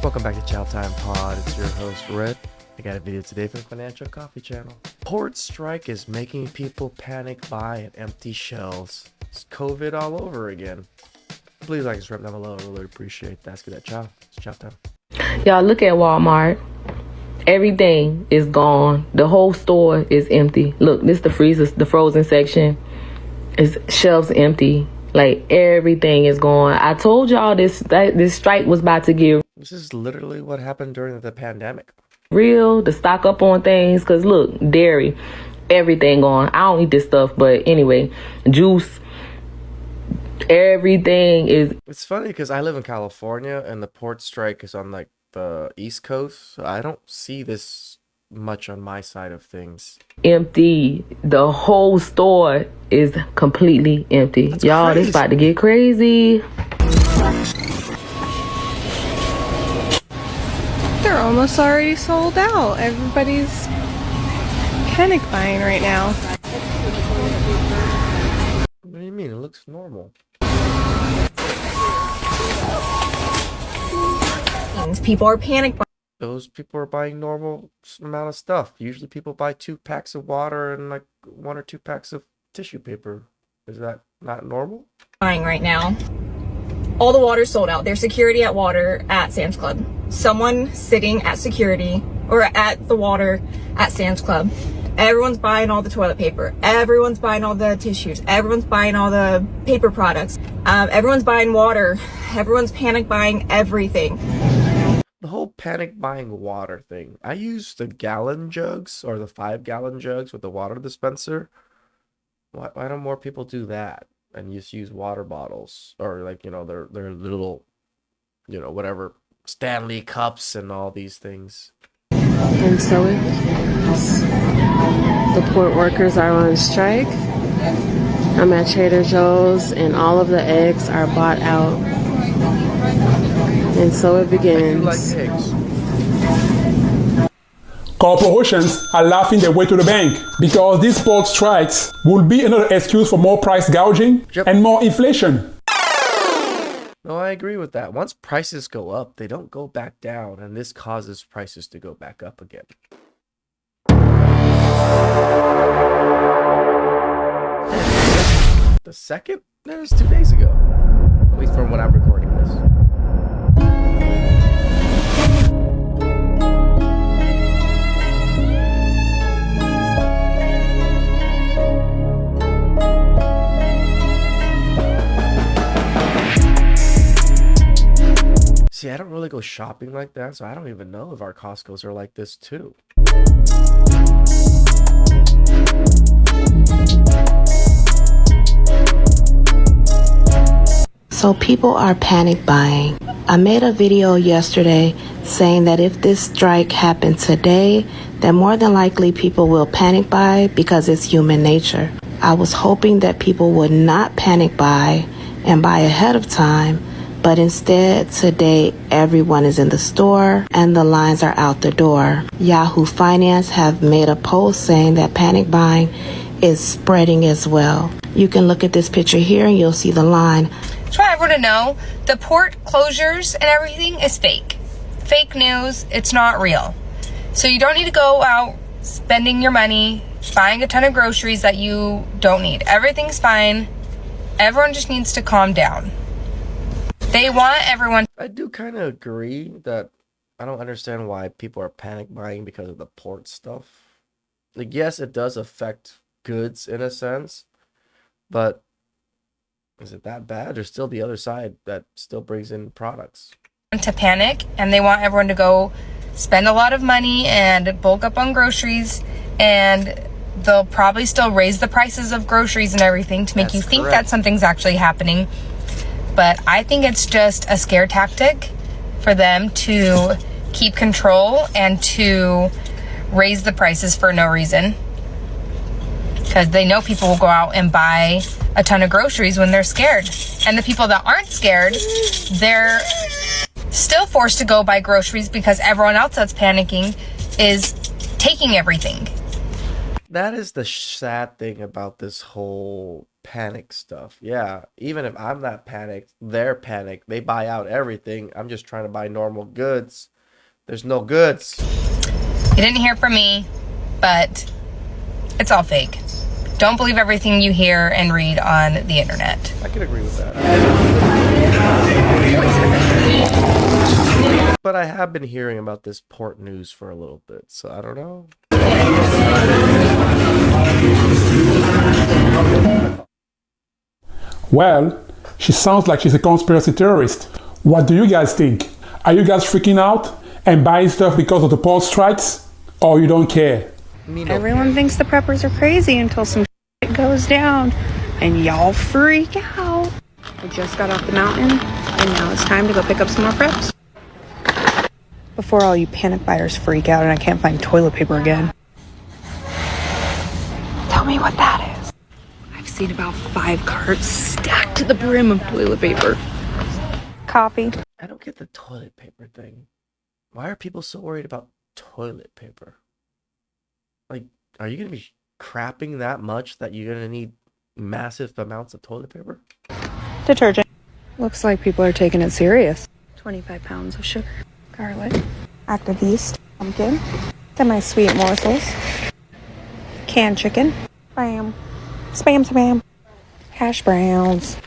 Welcome back to Chow Time Pod. It's your host, Red. I got a video today from the Financial Coffee Channel. Port strike is making people panic buy at empty shelves. It's COVID all over again. Please like and subscribe down below. I really appreciate that. Let's get that chow. It's chow time. Y'all look at Walmart. Everything is gone. The whole store is empty. Look, this is the freezers, the frozen section. It's shelves empty. Like everything is gone. I told y'all this strike was about to get This is literally what happened during the pandemic. real, to stock up on things. Cause look, dairy, everything gone. I don't eat this stuff, but anyway, juice, everything is. It's funny because I live in California and the port strike is on like the East Coast. So I don't see this much on my side of things. Empty. The whole store is completely empty. That's Y'all, crazy. this about to get crazy. They're almost already sold out. Everybody's panic buying right now. What do you mean? It looks normal. People are panic buying. Those people are buying normal amount of stuff. Usually people buy 2 packs of water and like 1 or 2 packs of tissue paper. Is that not normal? Right now. All the water's sold out. There's security at water at Sam's Club. Someone sitting at security or at the water at Sam's Club. Everyone's buying all the toilet paper. Everyone's buying all the tissues. Everyone's buying all the paper products. Everyone's buying water. Everyone's panic buying everything. The whole panic buying water thing. I use the gallon jugs or the 5-gallon jugs with the water dispenser. Why don't more people do that and just use water bottles or like, their little, whatever, Stanley cups and all these things. And so the port workers are on strike. I'm at Trader Joe's and all of the eggs are bought out. And so it begins. I do like eggs. Corporations are laughing their way to the bank because these port strikes will be another excuse for more price gouging and more inflation. No, I agree with that. Once prices go up, they don't go back down, and this causes prices to go back up again. The second? That was 2 days ago. At least from when I'm recording this. See, I don't really go shopping like that, so I don't even know if our Costco's are like this too. So people are panic buying. I made a video yesterday saying that if this strike happened today, then more than likely people will panic buy because it's human nature. I was hoping that people would not panic buy and buy ahead of time, but instead today everyone is in the store and the lines are out the door. Yahoo Finance have made a post saying that panic buying is spreading as well. You can look at this picture here and you'll see the line. Just want everyone to know the port closures and everything is fake. Fake news. It's not real. So you don't need to go out spending your money buying a ton of groceries that you don't need. Everything's fine. Everyone just needs to calm down. They want everyone. I do kind of agree that I don't understand why people are panic buying because of the port stuff. Like, yes, it does affect goods in a sense, but is it that bad? There's still the other side that still brings in products. To panic, and they want everyone to go spend a lot of money and bulk up on groceries, and they'll probably still raise the prices of groceries and everything to make you think that something's actually happening. But I think it's just a scare tactic for them to keep control and to raise the prices for no reason. Because they know people will go out and buy a ton of groceries when they're scared. And the people that aren't scared, they're still forced to go buy groceries because everyone else that's panicking is taking everything. That is the sad thing about this whole panic stuff. Yeah, even if I'm not panicked, they're panicked. They buy out everything. I'm just trying to buy normal goods. There's no goods. You didn't hear from me, but it's all fake. Don't believe everything you hear and read on the internet. I can agree with that. But I have been hearing about this port news for a little bit, so I don't know. Well, she sounds like she's a conspiracy theorist. What do you guys think? Are you guys freaking out and buying stuff because of the port strikes? Or you don't care? Everyone thinks the preppers are crazy until some shit goes down and y'all freak out. I just got off the mountain and now it's time to go pick up some more preps. Before all you panic buyers freak out and I can't find toilet paper again. Tell me what that is. I've seen about 5 carts stacked to the brim of toilet paper. Coffee. I don't get the toilet paper thing. Why are people so worried about toilet paper? Like, are you going to be crapping that much that you're going to need massive amounts of toilet paper? Detergent. Looks like people are taking it serious. 25 pounds of sugar, garlic, active yeast, pumpkin, semi-sweet morsels, canned chicken, spam, spam, hash browns,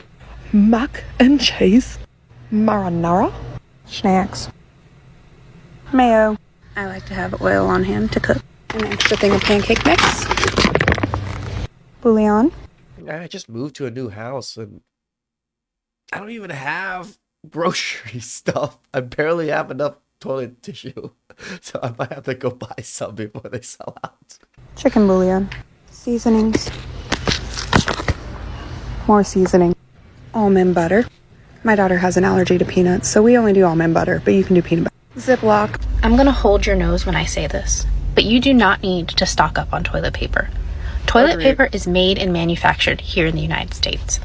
mac and cheese, marinara, snacks, mayo. I like to have oil on hand to cook. An extra thing of pancake mix, bouillon. I just moved to a new house and I don't even have grocery stuff. I barely have enough toilet tissue. So I might have to go buy some before they sell out. Chicken bouillon, seasonings, more seasoning, almond butter. My daughter has an allergy to peanuts, so we only do almond butter, but you can do peanut butter. Ziploc. I'm gonna hold your nose when I say this, but you do not need to stock up on toilet paper. Toilet paper is made and manufactured here in the United States.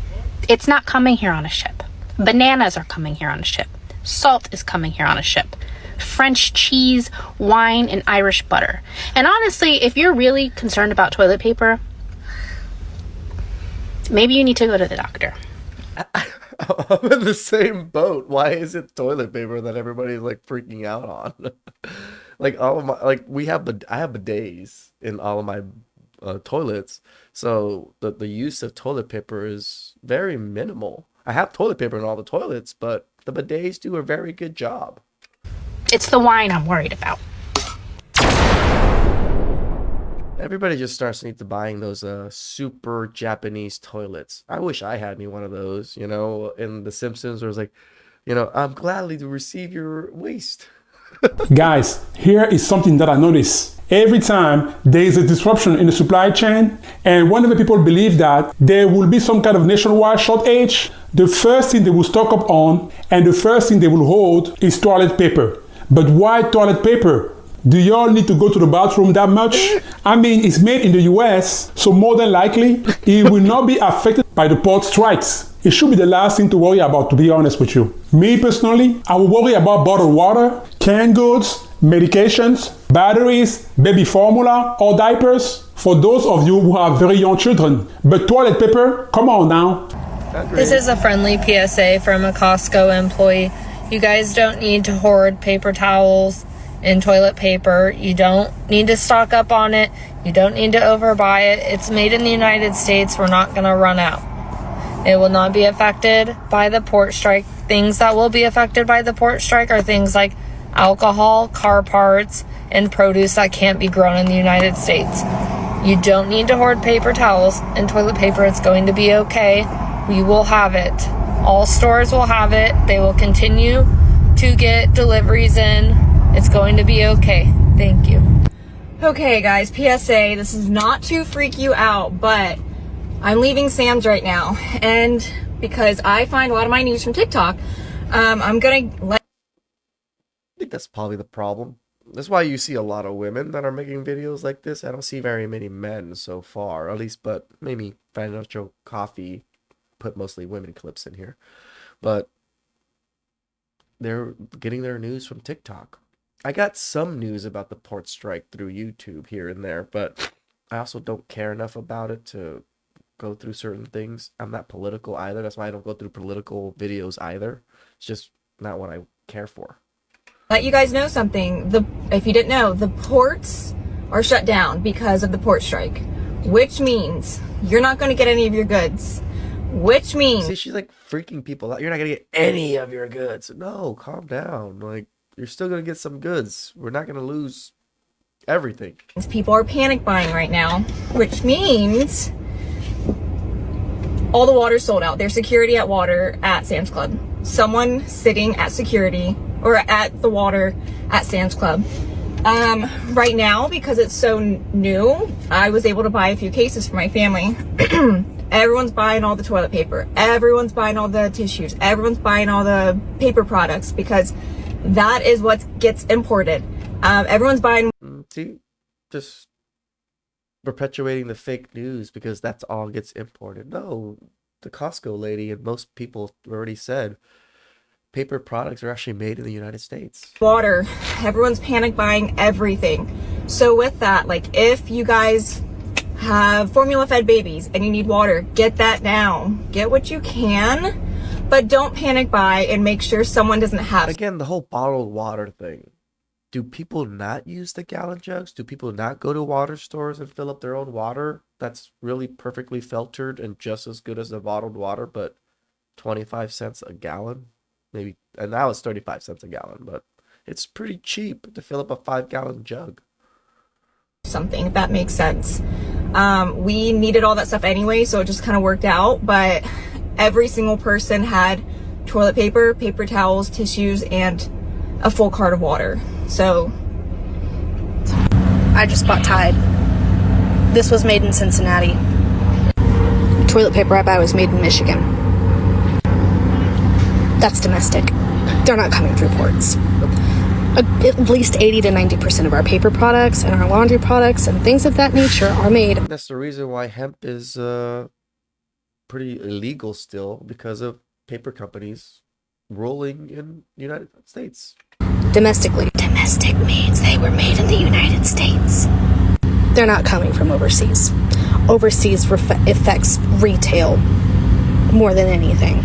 It's not coming here on a ship. Bananas are coming here on a ship. Salt is coming here on a ship. French cheese, wine, and Irish butter. And honestly, if you're really concerned about toilet paper, maybe you need to go to the doctor. I'm in the same boat. Why is it toilet paper that everybody's like freaking out on? Like all of my I have bidets in all of my toilets, so the use of toilet paper is very minimal. I have toilet paper in all the toilets, but the bidets do a very good job. It's the wine I'm worried about. Everybody just starts to need to buying those super Japanese toilets. I wish I had me one of those, you know, in The Simpsons where it's like, you know, I'm gladly to receive your waste. Guys, here is something that I notice. Every time there is a disruption in the supply chain, and whenever people believe that there will be some kind of nationwide shortage, the first thing they will stock up on and the first thing they will hold is toilet paper. But why toilet paper? Do y'all need to go to the bathroom that much? I mean, it's made in the US, so more than likely, it will not be affected by the port strikes. It should be the last thing to worry about, to be honest with you. Me personally, I will worry about bottled water, canned goods, medications, batteries, baby formula, or diapers for those of you who have very young children. But toilet paper, come on now. This is a friendly PSA from a Costco employee. You guys don't need to hoard paper towels and toilet paper. You don't need to stock up on it. You don't need to overbuy it. It's made in the United States. We're not going to run out. It will not be affected by the port strike. Things that will be affected by the port strike are things like alcohol, car parts, and produce that can't be grown in the United States. You don't need to hoard paper towels and toilet paper. It's going to be okay. We will have it. All stores will have it. They will continue to get deliveries in. It's going to be okay. Thank you. Okay, guys, PSA. This is not to freak you out, but I'm leaving Sam's right now. And because I find a lot of my news from TikTok, I'm going to let... I think that's probably the problem. That's why you see a lot of women that are making videos like this. I don't see very many men so far, at least, but maybe Financial Coffee put mostly women clips in here. But they're getting their news from TikTok. I got some news about the port strike through YouTube here and there, but I also don't care enough about it to go through certain things. I'm not political either. That's why I don't go through political videos either. It's just not what I care for. Let you guys know something. If you didn't know, the ports are shut down because of the port strike, which means you're not going to get any of your goods. Which means... See, she's like freaking people out. You're not going to get any of your goods. No, calm down. Like, you're still going to get some goods. We're not going to lose everything. People are panic buying right now, which means all the water's sold out. There's security at water at Sam's Club. Someone sitting at security or at the water at Sam's Club. Right now, because it's so new, I was able to buy a few cases for my family. Everyone's buying all the toilet paper. Everyone's buying all the tissues. Everyone's buying all the paper products because that is what gets imported. Everyone's buying... See, just perpetuating the fake news because that's all gets imported. No, the Costco lady and most people already said paper products are actually made in the United States. Water. Everyone's panic buying everything. So with that, like, if you guys have formula fed babies and you need water, get that now. Get what you can, but don't panic buy and make sure someone doesn't have... Again, the whole bottled water thing. Do people not use the gallon jugs? Do people not go to water stores and fill up their own water that's really perfectly filtered and just as good as the bottled water, but 25 cents a gallon? Maybe, and now it's 35 cents a gallon, but it's pretty cheap to fill up a 5-gallon jug. Something, if that makes sense. We needed all that stuff anyway, so it just kind of worked out, but every single person had toilet paper, paper towels, tissues, and a full cart of water. So I just bought Tide. This was made in Cincinnati. Toilet paper I buy was made in Michigan. That's domestic. They're not coming through ports. At least 80 to 90% of our paper products and our laundry products and things of that nature are made. That's the reason why hemp is pretty illegal still, because of paper companies ruling in the United States. Domestically. Domestic means they were made in the United States. They're not coming from overseas. Overseas affects retail more than anything.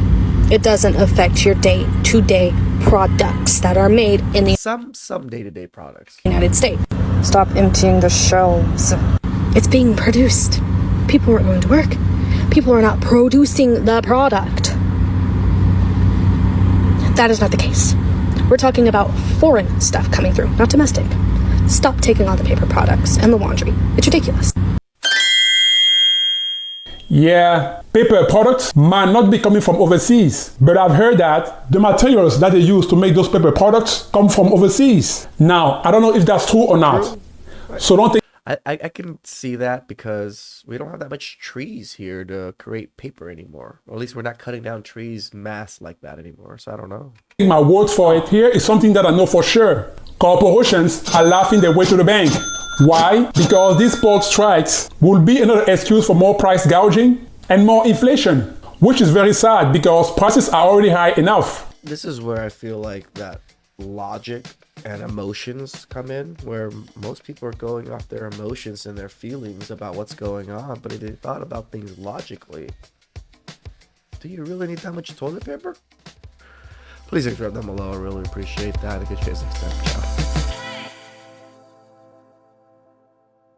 It doesn't affect your day-to-day products that are made in the some day-to-day products. United States. Stop emptying the shelves. It's being produced. People aren't going to work. People are not producing the product. That is not the case. We're talking about foreign stuff coming through, not domestic. Stop taking all the paper products and the laundry. It's ridiculous. Yeah, paper products might not be coming from overseas, but I've heard that the materials that they use to make those paper products come from overseas. Now, I don't know if that's true or not. So don't think... I can see that because we don't have that much trees here to create paper anymore. Or at least we're not cutting down trees mass like that anymore, so I don't know. My word for it here is something that I know for sure. Corporations are laughing their way to the bank. Why? Because these port strikes will be another excuse for more price gouging and more inflation, which is very sad because prices are already high enough. This is where I feel like that logic and emotions come in, where most people are going off their emotions and their feelings about what's going on, but if they thought about things logically, do you really need that much toilet paper? Please subscribe down below. I really appreciate that. If you guys next time, ciao.